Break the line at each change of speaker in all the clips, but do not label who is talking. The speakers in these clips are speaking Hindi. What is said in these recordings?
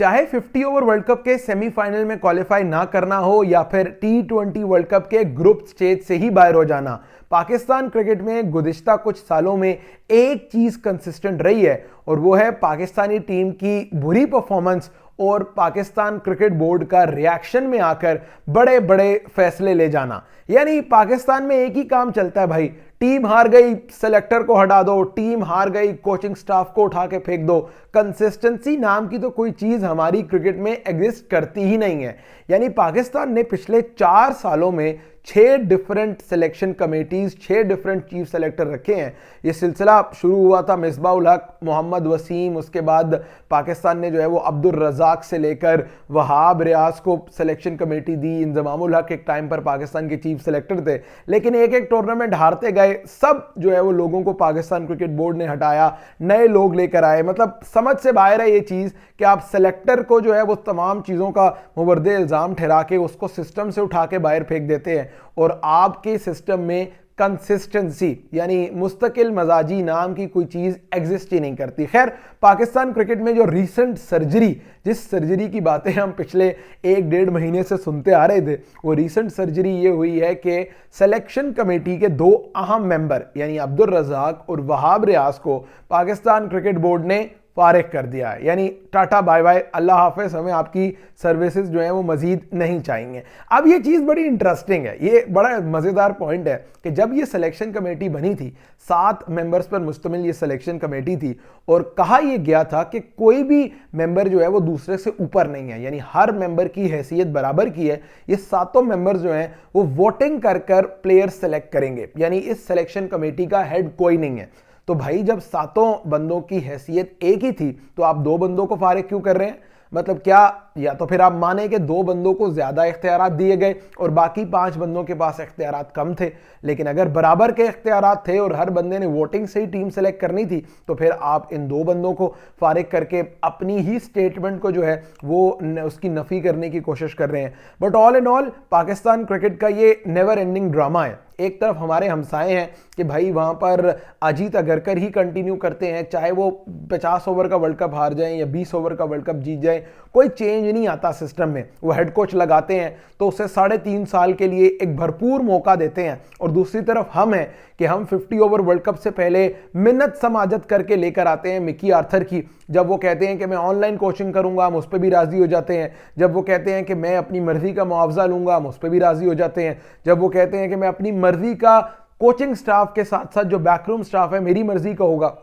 चाहे 50 ओवर वर्ल्ड कप के सेमीफाइनल में क्वालिफाई ना करना हो या फिर T20 वर्ल्ड कप के ग्रुप स्टेज से ही बाहर हो जाना, पाकिस्तान क्रिकेट में गुज़िश्ता कुछ सालों में एक चीज कंसिस्टेंट रही है और वो है पाकिस्तानी टीम की बुरी परफॉर्मेंस और पाकिस्तान क्रिकेट बोर्ड का रिएक्शन में आकर बड़े बड़े फैसले ले जाना। यानी पाकिस्तान में एक ही काम चलता है भाई, टीम हार गई सेलेक्टर को हटा दो, टीम हार गई कोचिंग स्टाफ को उठा के फेंक दो। कंसिस्टेंसी नाम की तो कोई चीज हमारी क्रिकेट में एग्जिस्ट करती ही नहीं है। यानी पाकिस्तान ने पिछले 4 सालों में 6 different selection committees, 6 different chief selector रखे हैं। ये सिलसिला शुरू हुआ था मिसबाह उल हक, मोहम्मद वसीम, उसके बाद पाकिस्तान ने जो है वो अब्दुल रज़ाक से लेकर वहाब रियाज को सिलेक्शन कमेटी दी। इंजमाम उल हक एक टाइम पर पाकिस्तान के चीफ सेलेक्टर थे, लेकिन एक एक टूर्नामेंट हारते गए। सब जो है वो लोगों को पाकिस्तान क्रिकेट बोर्ड ने हटाया, नए लोग लेकर आए। मतलब समझ से बाहर है ये चीज कि आप सेलेक्टर को जो है वो तमाम चीजों का मुवर्दे इल्जाम ठहरा के उसको सिस्टम से उठा के बाहर फेंक देते हैं और आपके सिस्टम में कंसिस्टेंसी यानी मुस्तकिल मजाजी नाम की कोई चीज एग्जिस्ट ही नहीं करती। खैर, पाकिस्तान क्रिकेट में जो रीसेंट सर्जरी, जिस सर्जरी की बातें हम पिछले 1-1.5 महीने से सुनते आ रहे थे, वो रीसेंट सर्जरी ये हुई है कि सिलेक्शन कमेटी के 2 अहम मेंबर यानी अब्दुल रज़ाक और वहाब रियाज को पाकिस्तान क्रिकेट बोर्ड ने फारिग कर दिया है। यानी टाटा बाय बाय, अल्लाह हाफिज, हमें आपकी सर्विसेज जो है वो मजीद नहीं चाहिए। अब ये चीज़ बड़ी इंटरेस्टिंग है, ये बड़ा मज़ेदार पॉइंट है कि जब ये सिलेक्शन कमेटी बनी थी, 7 मेंबर्स पर मुश्तमिल ये सिलेक्शन कमेटी थी और कहा यह गया था कि कोई भी मेंबर जो है वो दूसरे से ऊपर नहीं है, यानी हर मेंबर की हैसियत बराबर की है। ये 7 मेंबर्स जो हैं वो वोटिंग कर कर प्लेयर सेलेक्ट करेंगे, यानी इस सिलेक्शन कमेटी का हेड कोई नहीं है। तो भाई जब 7 बंदों की हैसियत एक ही थी तो आप 2 बंदों को फारिग क्यों कर रहे हैं? मतलब क्या, या तो फिर आप माने कि 2 बंदों को ज्यादा इख्तियारात दिए गए और बाकी 5 बंदों के पास इख्तियारात कम थे। लेकिन अगर बराबर के इख्तियारात थे और हर बंदे ने वोटिंग से ही टीम सेलेक्ट करनी थी तो फिर आप इन 2 बंदों को फारिग करके अपनी ही स्टेटमेंट को जो है वो उसकी नफी करने की कोशिश कर रहे हैं। But all in all Pakistan cricket का ये नेवर एंडिंग ड्रामा है। एक तरफ हमारे हमसाए हैं कि भाई वहां पर अजीत अगरकर ही कंटिन्यू करते हैं, चाहे वो 50 ओवर का वर्ल्ड कप हार जाएं या 20 ओवर का वर्ल्ड कप जीत जाए, कोई चेंज नहीं आता सिस्टम में। वो हेड कोच लगाते हैं तो उसे 3.5 साल के लिए एक भरपूर मौका देते हैं। और दूसरी तरफ हम हैं कि हम 50 ओवर वर्ल्ड कप से पहले मिन्नत समाजत करके लेकर आते हैं मिकी आर्थर की। जब वो कहते हैं कि मैं ऑनलाइन कोचिंग करूंगा, हम उस पर भी राजी हो जाते हैं। जब वो कहते हैं कि मैं अपनी मर्जी का मुआवजा लूंगा, हम उस पर भी राजी हो जाते हैं। जब वो कहते हैं कि मैं अपनी मर्जी का कोचिंग स्टाफ के साथ साथ जो बैकरूम स्टाफ है मेरी मर्जी का होगा,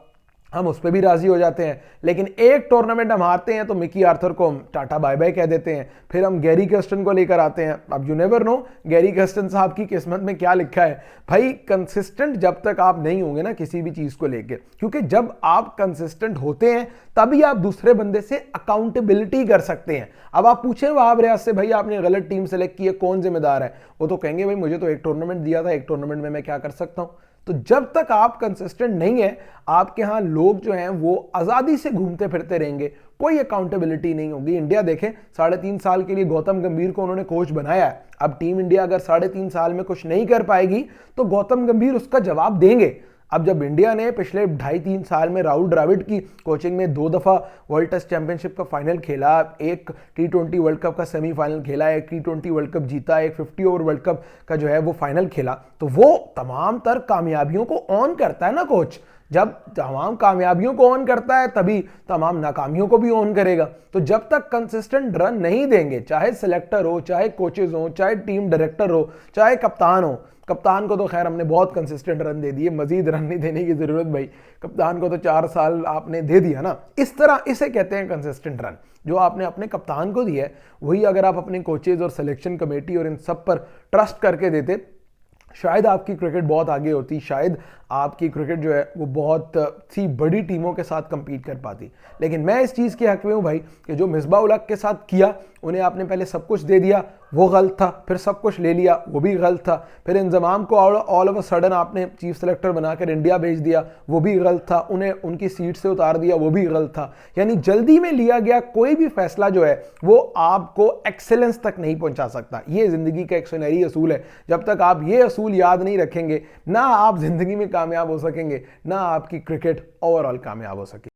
हम उस पर भी राजी हो जाते हैं। लेकिन एक टूर्नामेंट हम हारते हैं तो मिकी आर्थर को हम टाटा बाय बाय कह देते हैं। फिर हम गैरी कर्स्टन को लेकर आते हैं। अब you never know Gary Kirsten साहब की किस्मत में क्या लिखा है। भाई कंसिस्टेंट जब तक आप नहीं होंगे ना किसी भी चीज को लेकर, क्योंकि जब आप कंसिस्टेंट होते हैं तभी आप दूसरे बंदे से अकाउंटेबिलिटी कर सकते हैं। अब आप पूछें वहाब रियाज से, भाई आपने गलत टीम सेलेक्ट की है, कौन जिम्मेदार है? वो तो कहेंगे भाई मुझे तो एक टूर्नामेंट दिया था, एक टूर्नामेंट में मैं क्या कर सकता हूं। तो जब तक आप कंसिस्टेंट नहीं है, आपके यहां लोग जो हैं वो आजादी से घूमते फिरते रहेंगे, कोई अकाउंटेबिलिटी नहीं होगी। इंडिया देखें, 3.5 साल के लिए गौतम गंभीर को उन्होंने कोच बनाया है। अब टीम इंडिया अगर 3.5 साल में कुछ नहीं कर पाएगी तो गौतम गंभीर उसका जवाब देंगे। अब जब इंडिया ने पिछले 2.5-3 साल में राहुल द्रविड़ की कोचिंग में 2 दफा वर्ल्ड टेस्ट चैंपियनशिप का फाइनल खेला, एक T20 वर्ल्ड कप का सेमीफाइनल खेला, एक T20 वर्ल्ड कप जीता, एक 50 ओवर वर्ल्ड कप का जो है वो फाइनल खेला, तो वो तमाम तर कामयाबियों को ऑन करता है ना कोच। जब तमाम कामयाबियों को ऑन करता है तभी तमाम नाकामियों को भी ऑन करेगा। तो जब तक कंसिस्टेंट रन नहीं देंगे, चाहे सिलेक्टर हो, चाहे कोचेज हो, चाहे टीम डायरेक्टर हो, चाहे कप्तान हो, कप्तान को तो खैर हमने बहुत कंसिस्टेंट रन दे दिए, मजीद रन नहीं देने की जरूरत भाई। कप्तान को तो 4 साल आपने दे दिया ना। इस तरह इसे कहते हैं कंसिस्टेंट रन। जो आपने अपने कप्तान को दिया है वही अगर आप अपने कोचेज और सिलेक्शन कमेटी और इन सब पर ट्रस्ट करके देते, शायद आपकी क्रिकेट बहुत आगे होती, शायद आपकी क्रिकेट जो है वो बहुत सी बड़ी टीमों के साथ कंपीट कर पाती। लेकिन मैं इस चीज़ के हक में हूँ भाई कि जो मिसबाह उल हक के साथ किया, उन्हें आपने पहले सब कुछ दे दिया, वो गलत था, फिर सब कुछ ले लिया, वो भी गलत था, फिर इंजमाम को ऑल ऑफ अ सडन आपने चीफ सेलेक्टर बनाकर इंडिया भेज दिया, वो भी गलत था, उन्हें उनकी सीट से उतार दिया, वो भी गलत था। यानी जल्दी में लिया गया कोई भी फैसला जो है वो आपको एक्सेलेंस तक नहीं पहुंचा सकता। ये जिंदगी का एक सुनहरी असूल है। जब तक आप ये असूल याद नहीं रखेंगे, ना आप जिंदगी में कामयाब हो सकेंगे, ना आपकी क्रिकेट ओवरऑल कामयाब हो सके।